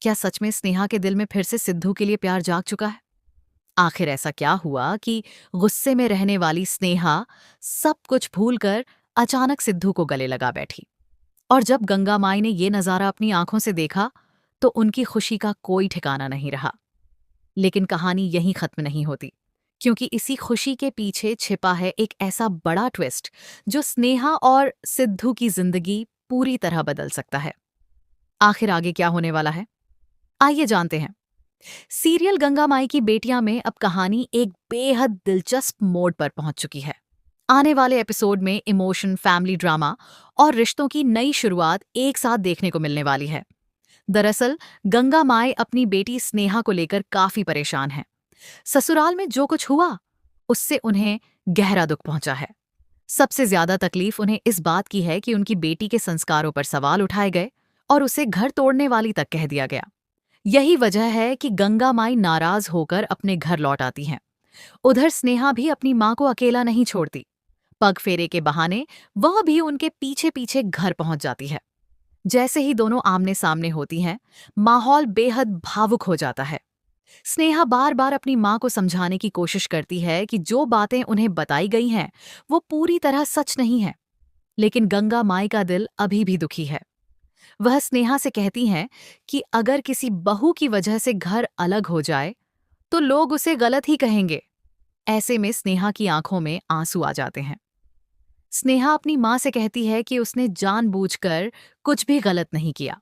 क्या सच में स्नेहा के दिल में फिर से सिद्धू के लिए प्यार जाग चुका है? आखिर ऐसा क्या हुआ कि गुस्से में रहने वाली स्नेहा सब कुछ भूलकर अचानक सिद्धू को गले लगा बैठी? और जब गंगा माई ने ये नजारा अपनी आंखों से देखा तो उनकी खुशी का कोई ठिकाना नहीं रहा। लेकिन कहानी यहीं खत्म नहीं होती, क्योंकि इसी खुशी के पीछे छिपा है एक ऐसा बड़ा ट्विस्ट जो स्नेहा और सिद्धू की जिंदगी पूरी तरह बदल सकता है। आखिर आगे क्या होने वाला है, आइए जानते हैं। सीरियल गंगा माई की बेटियां में अब कहानी एक बेहद दिलचस्प मोड़ पर पहुंच चुकी है। आने वाले एपिसोड में इमोशन, फैमिली ड्रामा और रिश्तों की नई शुरुआत एक साथ देखने को मिलने वाली है। दरअसल गंगा माई अपनी बेटी स्नेहा को लेकर काफी परेशान है। ससुराल में जो कुछ हुआ उससे उन्हें गहरा दुख पहुंचा है। सबसे ज्यादा तकलीफ उन्हें इस बात की है कि उनकी बेटी के संस्कारों पर सवाल उठाए गए और उसे घर तोड़ने वाली तक कह दिया गया। यही वजह है कि गंगा माई नाराज होकर अपने घर लौट आती हैं। उधर स्नेहा भी अपनी मां को अकेला नहीं छोड़ती। पग फेरे के बहाने वह भी उनके पीछे पीछे घर पहुंच जाती है। जैसे ही दोनों आमने सामने होती हैं, माहौल बेहद भावुक हो जाता है। स्नेहा बार बार अपनी मां को समझाने की कोशिश करती है कि जो बातें उन्हें बताई गई हैं वो पूरी तरह सच नहीं है। लेकिन गंगा माई का दिल अभी भी दुखी है। वह स्नेहा से कहती हैं कि अगर किसी बहू की वजह से घर अलग हो जाए तो लोग उसे गलत ही कहेंगे। ऐसे में स्नेहा की आंखों में आंसू आ जाते हैं। स्नेहा अपनी मां से कहती है कि उसने जानबूझकर कुछ भी गलत नहीं किया।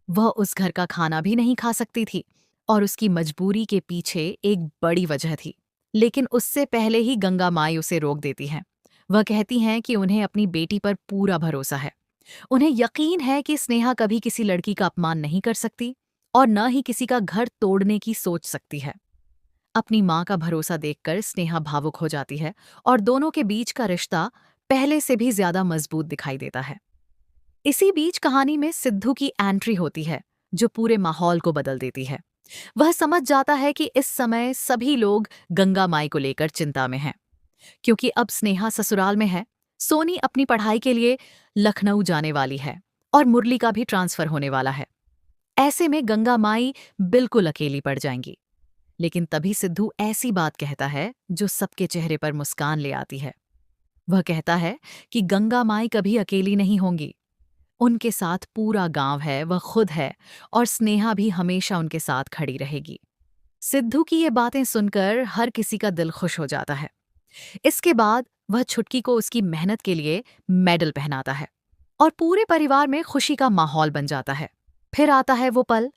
वह उस घर का खाना भी नहीं खा सकती थी और उसकी मजबूरी के पीछे एक बड़ी वजह थी। लेकिन उससे पहले ही गंगा माई उसे रोक देती हैं। वह कहती हैं कि उन्हें अपनी बेटी पर पूरा भरोसा है। उन्हें यकीन है कि स्नेहा कभी किसी लड़की का अपमान नहीं कर सकती और न ही किसी का घर तोड़ने की सोच सकती है। अपनी मां का भरोसा देखकर स्नेहा भावुक हो जाती है और दोनों के बीच का रिश्ता पहले से भी ज्यादा मजबूत दिखाई देता है। इसी बीच कहानी में सिद्धू की एंट्री होती है, जो पूरे माहौल को बदल देती है। वह समझ जाता है कि इस समय सभी लोग गंगा माई को लेकर चिंता में हैं, क्योंकि अब स्नेहा ससुराल में है, सोनी अपनी पढ़ाई के लिए लखनऊ जाने वाली है और मुरली का भी ट्रांसफर होने वाला है। ऐसे में गंगा माई बिल्कुल अकेली पड़ जाएंगी। लेकिन तभी सिद्धू ऐसी बात कहता है जो सबके चेहरे पर मुस्कान ले आती है। वह कहता है कि गंगा माई कभी अकेली नहीं होंगी। उनके साथ पूरा गांव है, वह खुद है और स्नेहा भी हमेशा उनके साथ खड़ी रहेगी। सिद्धू की ये बातें सुनकर हर किसी का दिल खुश हो जाता है। इसके बाद वह छुटकी को उसकी मेहनत के लिए मेडल पहनाता है और पूरे परिवार में खुशी का माहौल बन जाता है। फिर आता है वो पल